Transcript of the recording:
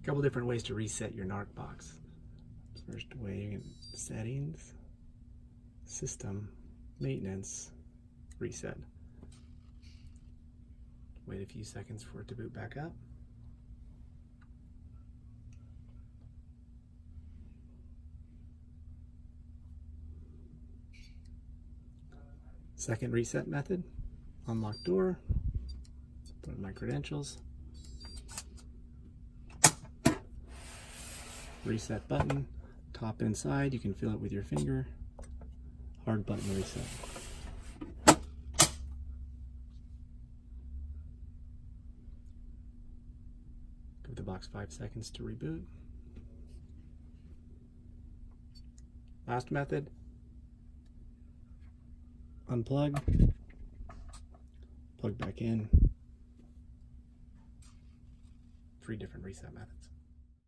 couple different ways to reset your NarcBox. First way, you can settings, system, maintenance, reset. Wait a few seconds for it to boot back up. Second reset method, unlock door, put in my credentials, reset button, top inside, you can feel it with your finger, hard button to reset. Give the box 5 seconds to reboot. Last method, unplug, plug back in. 3 different reset methods.